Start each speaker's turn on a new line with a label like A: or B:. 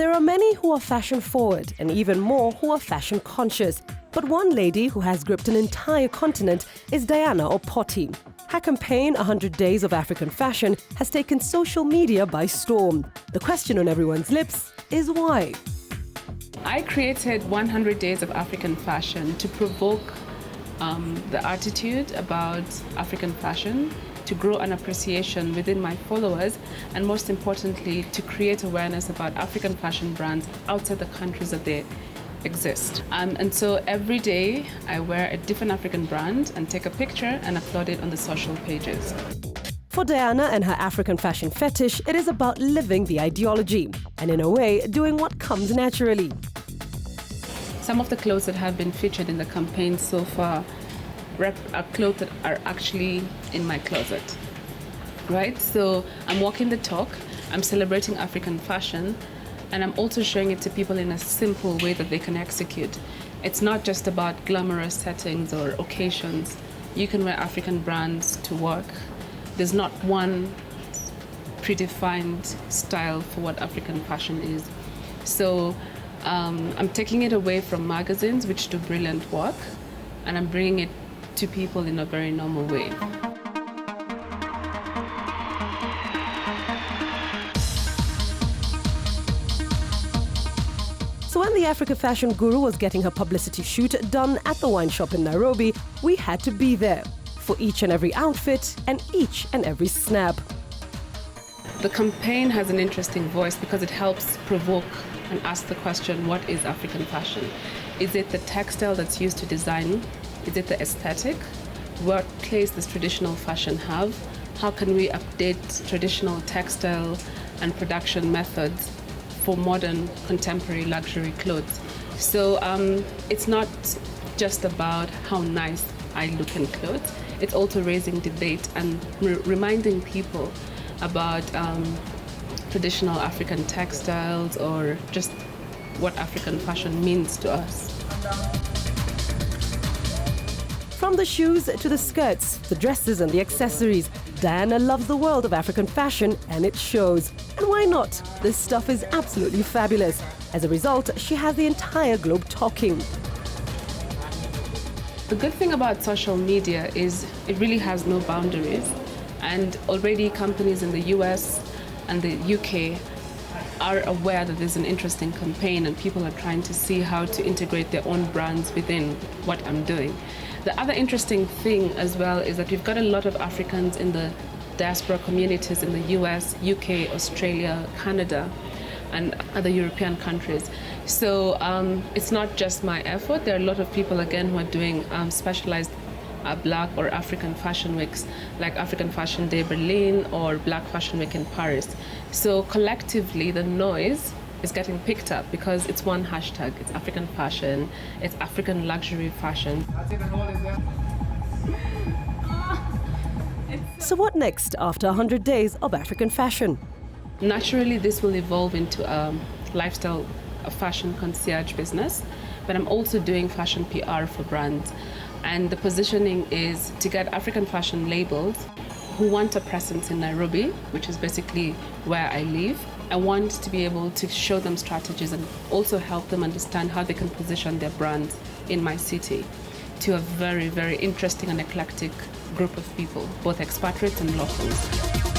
A: there are many who are fashion forward and even more who are fashion conscious. But one lady who has gripped an entire continent is Diana Opoti. Her campaign, 100 Days of African Fashion, has taken social media by storm. The question on everyone's lips is why?
B: I created 100 Days of African Fashion to provoke the attitude about African fashion, to grow an appreciation within my followers, and most importantly, to create awareness about African fashion brands outside the countries that they exist. And so every day I wear a different African brand and take a picture and upload it on the social pages.
A: For Diana and her African fashion fetish, it is about living the ideology and, in a way, doing what comes naturally.
B: Some of the clothes that have been featured in the campaign so far are clothes that are actually in my closet, right? So I'm walking the talk, I'm celebrating African fashion, and I'm also showing it to people in a simple way that they can execute. It's not just about glamorous settings or occasions. You can wear African brands to work. There's not one predefined style for what African fashion is. So I'm taking it away from magazines, which do brilliant work, and I'm bringing it to people in a very normal way.
A: So when the Africa fashion guru was getting her publicity shoot done at the wine shop in Nairobi, we had to be there for each and every outfit and each and every snap.
B: The campaign has an interesting voice because it helps provoke and ask the question, what is African fashion? Is it the textile that's used to design? Is it the aesthetic? What place does traditional fashion have? How can we update traditional textile and production methods for modern, contemporary luxury clothes? So it's not just about how nice I look in clothes. It's also raising debate and reminding people about traditional African textiles or just what African fashion means to us.
A: From the shoes to the skirts, the dresses and the accessories, Diana loves the world of African fashion, and it shows. And why not? This stuff is absolutely fabulous. As a result, she has the entire globe talking.
B: The good thing about social media is it really has no boundaries, and already companies in the US and the UK are aware that there's an interesting campaign and people are trying to see how to integrate their own brands within what I'm doing. The other interesting thing as well is that we've got a lot of Africans in the diaspora communities in the US, UK, Australia, Canada, and other European countries. So it's not just my effort. There are a lot of people, again, who are doing specialized Black or African fashion weeks, like African Fashion Day Berlin or Black Fashion Week in Paris. So collectively, the noise is getting picked up because it's one hashtag. It's African fashion, it's African luxury fashion.
A: So what next after 100 days of African fashion?
B: Naturally, this will evolve into a lifestyle, a fashion concierge business, but I'm also doing fashion PR for brands. And the positioning is to get African fashion labels who want a presence in Nairobi, which is basically where I live. I want to be able to show them strategies and also help them understand how they can position their brands in my city to a very, very interesting and eclectic group of people, both expatriates and locals.